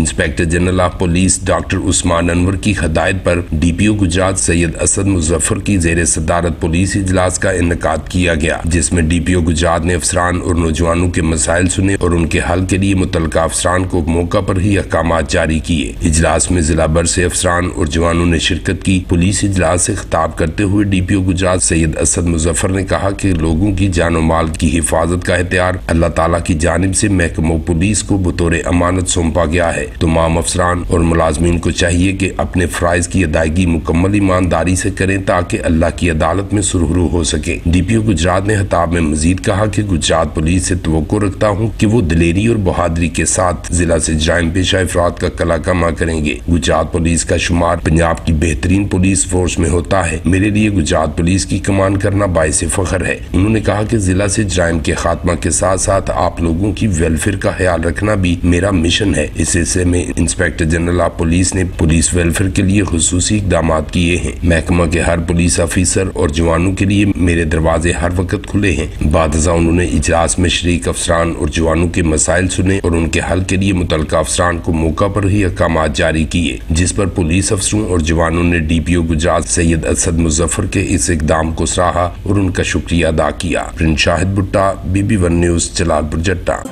Inspector general of police doctor Usman Anwar की हदायत पर DPO गुजरात सैयद असद मुजफ्फर की जेर सदारत पुलिस इजलास का इनेकाद किया गया, जिसमें DPO गुजरात ने अफसरान और नौजवानों के मसाइल सुने और उनके हल के लिए मुतल्लिका अफसरान को मौका पर ही अहकामात जारी किए। इजलास में जिला भर से अफसरान और जवानों ने शिरकत की। पुलिस इजलास से खिताब करते हुए DPO गुजरात सैयद असद मुजफ्फर ने कहा कि लोगों की जान और माल की हिफाजत का इख्तियार अल्लाह ताला की जानिब से महकमा पुलिस को बतौर अमानत सौंपा गया है। तमाम अफसरान और मुलाजमीन को चाहिए कि अपने फराइज की अदायगी मुकम्मल ईमानदारी से करें ताकि अल्लाह की अदालत में सुरखरू हो सके। DPO गुजरात ने खिताब में मजीद कहा कि गुजरात पुलिस से तवक्को रखता हूँ कि वो दिलेरी और बहादुरी के साथ जिला से जराइम पेशा अफराद का कला कमा करेंगे। गुजरात पुलिस का शुमार पंजाब की बेहतरीन पुलिस फोर्स में होता है। मेरे लिए गुजरात पुलिस की कमान करना बाइस फख्र है। उन्होंने कहा कि जिला से जराइम के खात्मा के साथ साथ आप लोगों की वेलफेयर का ख्याल रखना भी मेरा मिशन है। इस सिलसिले में इंस्पेक्टर जनरल ऑफ पुलिस ने पुलिस वेलफेयर के लिए खुसूसी इक़दाम किए हैं। महकमा के हर पुलिस ऑफिसर और जवानों के लिए मेरे दरवाजे हर वक्त खुले हैं। बादशाह उन्होंने इजलास में शरीक अफसरान और जवानों के मसाइल सुने और उनके हल के लिए मुतल्लिका अफसरान को मौका पर ही अहकामात जारी किए, जिस पर पुलिस अफसरों और जवानों ने DPO गुजरात सैयद असद मुजफ्फर के इस इक़दाम को सराहा और उनका शुक्रिया अदा किया। प्रिंस शाहिद भुट्टा, BB1 न्यूज़, जलालपुर जट्टा।